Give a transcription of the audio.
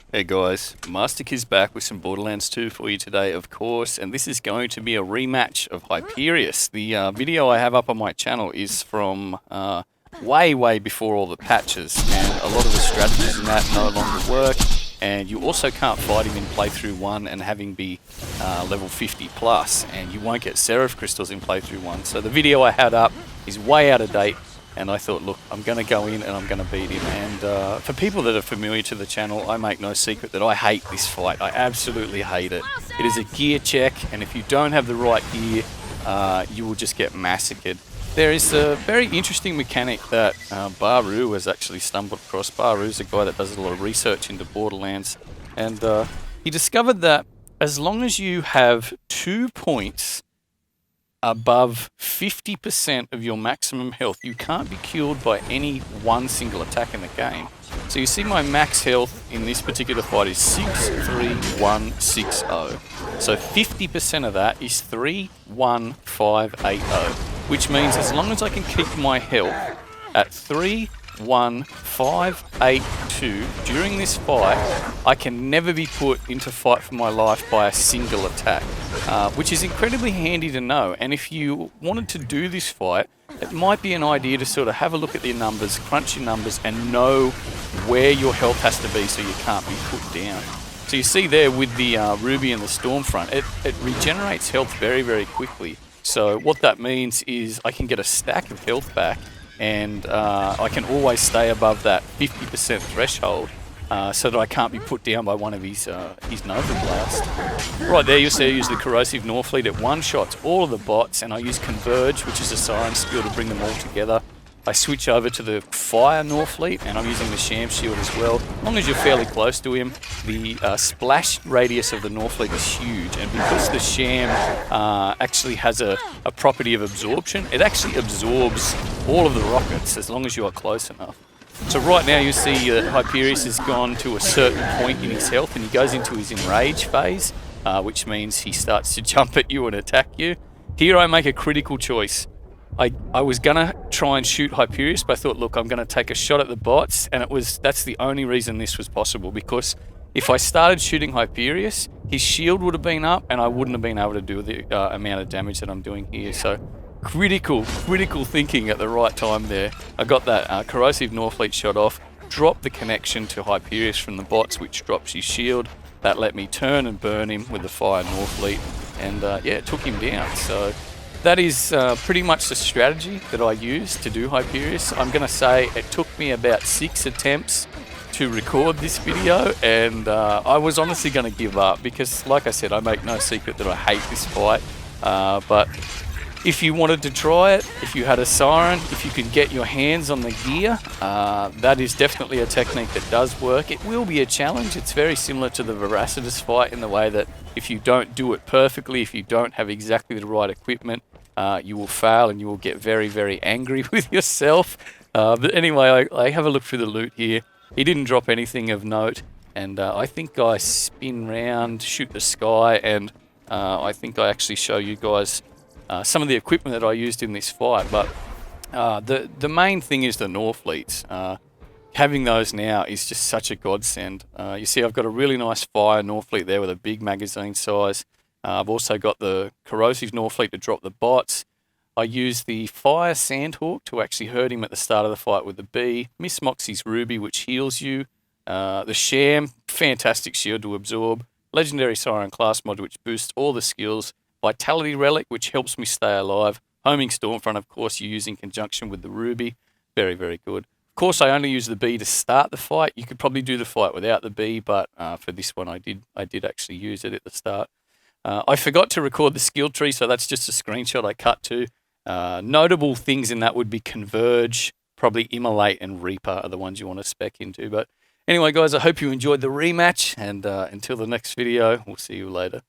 Hey guys, Masterkizz back with some Borderlands 2 for you today, of course, and this is going to be a rematch of Hyperius. The video I have up on my channel is from way before all the patches, and a lot of the strategies in that no longer work, and you also can't fight him in playthrough 1 and have him be level 50 plus, and you won't get Seraph Crystals in playthrough 1, so the video I had up is way out of date. And I thought, look, I'm going to go in and I'm going to beat him. And for people that are familiar to the channel, I make no secret that I hate this fight. I absolutely hate it. It is a gear check, and if you don't have the right gear, you will just get massacred. There is a very interesting mechanic that Bahroo has actually stumbled across. Bahroo's a guy that does a lot of research into Borderlands. And he discovered that as long as you have 2 points above 50% of your maximum health, you can't be killed by any one single attack in the game. So you see my max health in this particular fight is 63160. So 50% of that is 31580, which means as long as I can keep my health at 31582 during this fight, I can never be put into fight for my life by a single attack, which is incredibly handy to know. And if you wanted to do this fight, it might be an idea to sort of have a look at your numbers, crunch your numbers, and know where your health has to be so you can't be put down. So you see there with the Rubi and the Stormfront, it regenerates health very quickly. So what that means is I can get a stack of health back, and I can always stay above that 50% threshold, so that I can't be put down by one of his Nova Blast. Right there you'll see I use the Corrosive Norfleet. It one-shots all of the bots, and I use Converge, which is a Siren skill, to bring them all together. I switch over to the Fire Norfleet, and I'm using the Sham shield as well. As long as you're fairly close to him, the splash radius of the Norfleet is huge, and because the Sham actually has a property of absorption, it actually absorbs all of the rockets as long as you are close enough. So right now you see that Hyperius has gone to a certain point in his health, and he goes into his enrage phase, which means he starts to jump at you and attack you. Here I make a critical choice. I was gonna try and shoot Hyperius, but I thought, look, I'm gonna take a shot at the bots, and that's the only reason this was possible, because if I started shooting Hyperius, his shield would have been up, and I wouldn't have been able to do the amount of damage that I'm doing here. So critical thinking at the right time there. I got that Corrosive Norfleet shot off, dropped the connection to Hyperius from the bots, which drops his shield. That let me turn and burn him with the Fire Norfleet, and yeah, it took him down. So that is pretty much the strategy that I used to do Hyperius. I'm going to say it took me about 6 attempts to record this video, and I was honestly going to give up because, like I said, I make no secret that I hate this fight. But if you wanted to try it, if you had a Siren, if you could get your hands on the gear, that is definitely a technique that does work. It will be a challenge. It's very similar to the Veracitous fight in the way that if you don't do it perfectly, if you don't have exactly the right equipment, you will fail and you will get very angry with yourself. But anyway, I have a look through the loot here. He didn't drop anything of note, and I think I spin round, shoot the sky, and I think I actually show you guys some of the equipment that I used in this fight. But the main thing is the Norfleets. Having those now is just such a godsend. You see I've got a really nice Fire Norfleet there with a big magazine size. I've also got the Corrosive Norfleet to drop the bots. I used the Fire Sandhawk to actually hurt him at the start of the fight with the bee. Miss Moxxi's Rubi, which heals you. The Sham, fantastic shield to absorb. Legendary Siren class mod, which boosts all the skills. Vitality Relic, which helps me stay alive. Homing Stormfront, of course, you use in conjunction with the Rubi. Very good. Of course, I only use the bee to start the fight. You could probably do the fight without the bee, but for this one I did actually use it at the start. I forgot to record the skill tree, so that's just a screenshot I cut to. Notable things in that would be Converge, probably Immolate and Reaper are the ones you want to spec into. But anyway, guys, I hope you enjoyed the rematch, and until the next video, we'll see you later.